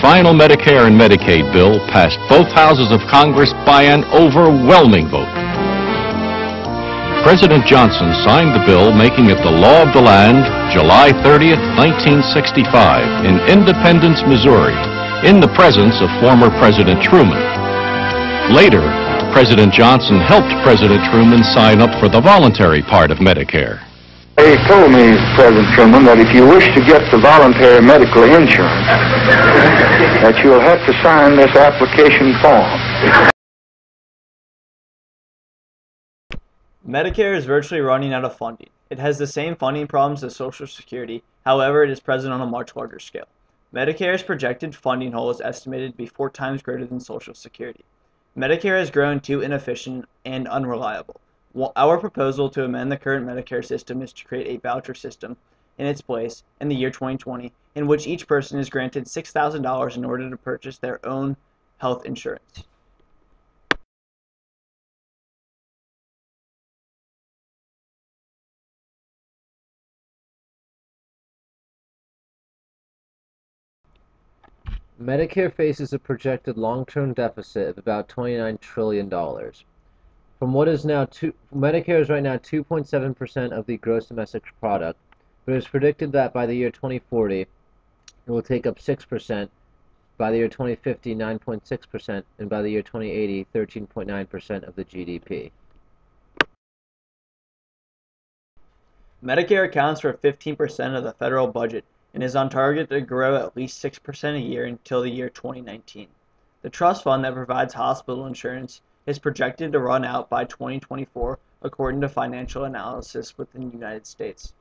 final Medicare and Medicaid bill passed both houses of Congress by an overwhelming vote. President Johnson signed the bill, making it the law of the land, July 30th, 1965, in Independence, Missouri, in the presence of former President Truman. Later, President Johnson helped President Truman sign up for the voluntary part of Medicare. They told me, President Truman, that if you wish to get the voluntary medical insurance, that you'll have to sign this application form. Medicare is virtually running out of funding. It has the same funding problems as Social Security, however, it is present on a much larger scale. Medicare's projected funding hole is estimated to be 4 times greater than Social Security. Medicare has grown too inefficient and unreliable. Our proposal to amend the current Medicare system is to create a voucher system in its place in the year 2020, in which each person is granted $6,000 in order to purchase their own health insurance. Medicare faces a projected long-term deficit of about $29 trillion. From what is now Medicare is right now 2.7% of the gross domestic product, but it is predicted that by the year 2040, it will take up 6%, by the year 2050, 9.6%, and by the year 2080, 13.9% of the GDP. Medicare accounts for 15% of the federal budget and is on target to grow at least 6% a year until the year 2019. The trust fund that provides hospital insurance is projected to run out by 2024, according to financial analysis within the United States.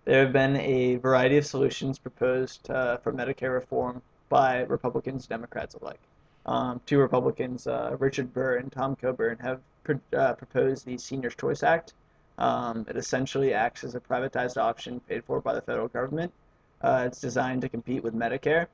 There have been a variety of solutions proposed for Medicare reform by Republicans and Democrats alike. 2 Republicans, Richard Burr and Tom Coburn, have proposed the Seniors Choice Act. It essentially acts as a privatized option paid for by the federal government. It's designed to compete with Medicare.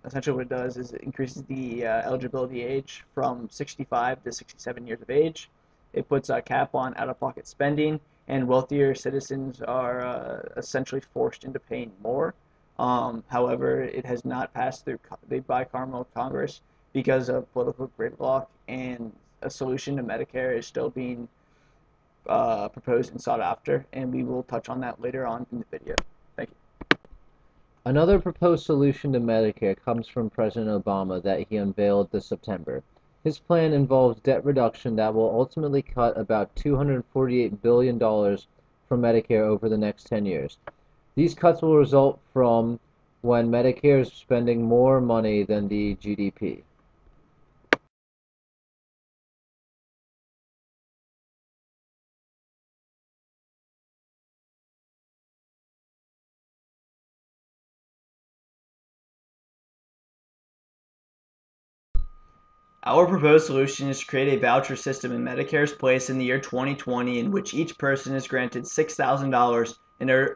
Essentially what it does is it increases the eligibility age from 65 to 67 years of age. It puts a cap on out-of-pocket spending, and wealthier citizens are essentially forced into paying more. However, it has not passed through the bicameral Congress because of political gridlock, and a solution to Medicare is still being proposed and sought after, and we will touch on that later on in the video. Thank you. Another proposed solution to Medicare comes from President Obama that he unveiled this September. His plan involves debt reduction that will ultimately cut about $248 billion from Medicare over the next 10 years. These cuts will result from when Medicare is spending more money than the GDP. Our proposed solution is to create a voucher system in Medicare's place in the year 2020, in which each person is granted $6,000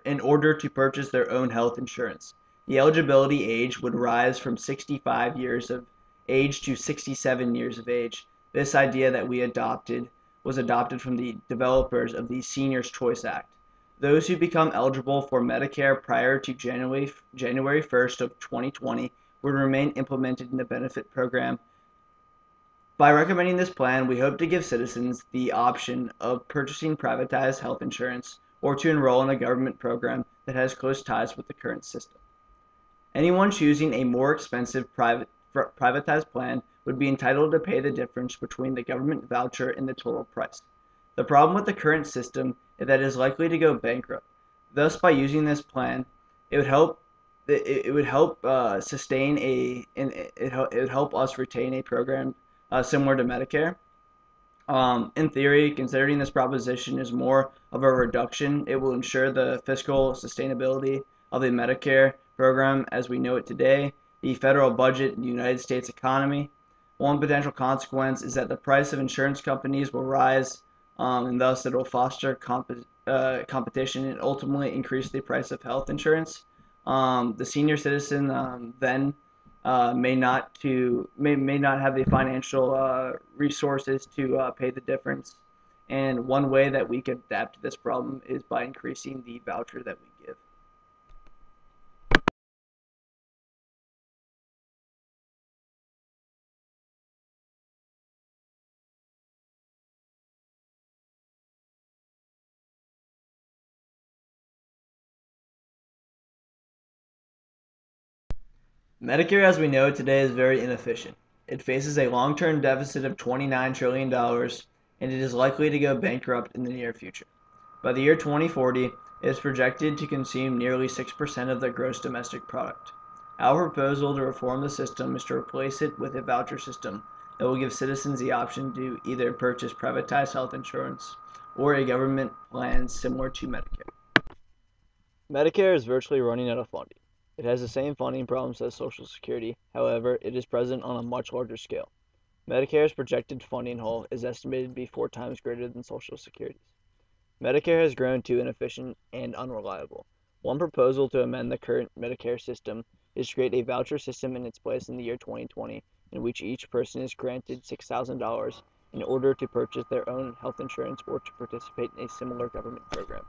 in order to purchase their own health insurance. The eligibility age would rise from 65 years of age to 67 years of age. This idea that we adopted was adopted from the developers of the Seniors Choice Act. Those who become eligible for Medicare prior to January 1st of 2020 would remain implemented in the benefit program. By recommending this plan, we hope to give citizens the option of purchasing privatized health insurance or to enroll in a government program that has close ties with the current system. Anyone choosing a more expensive privatized plan would be entitled to pay the difference between the government voucher and the total price. The problem with the current system is that it is likely to go bankrupt. Thus, by using this plan, it would help us retain a program similar to Medicare. In theory, considering this proposition is more of a reduction, it will ensure the fiscal sustainability of the Medicare program as we know it today, the federal budget, and the United States economy. One potential consequence is that the price of insurance companies will rise, and thus it will foster competition and ultimately increase the price of health insurance. The senior citizen then may not have the financial resources to pay the difference, And one way that we could adapt to this problem is by increasing the voucher that we give. Medicare, as we know it today, is very inefficient. It faces a long-term deficit of $29 trillion, and it is likely to go bankrupt in the near future. By the year 2040, it is projected to consume nearly 6% of the gross domestic product. Our proposal to reform the system is to replace it with a voucher system that will give citizens the option to either purchase privatized health insurance or a government plan similar to Medicare. Medicare is virtually running out of funding. It has the same funding problems as Social Security, however, it is present on a much larger scale. Medicare's projected funding hole is estimated to be 4 times greater than Social Security's. Medicare has grown too inefficient and unreliable. One proposal to amend the current Medicare system is to create a voucher system in its place in the year 2020, in which each person is granted $6,000 in order to purchase their own health insurance or to participate in a similar government program.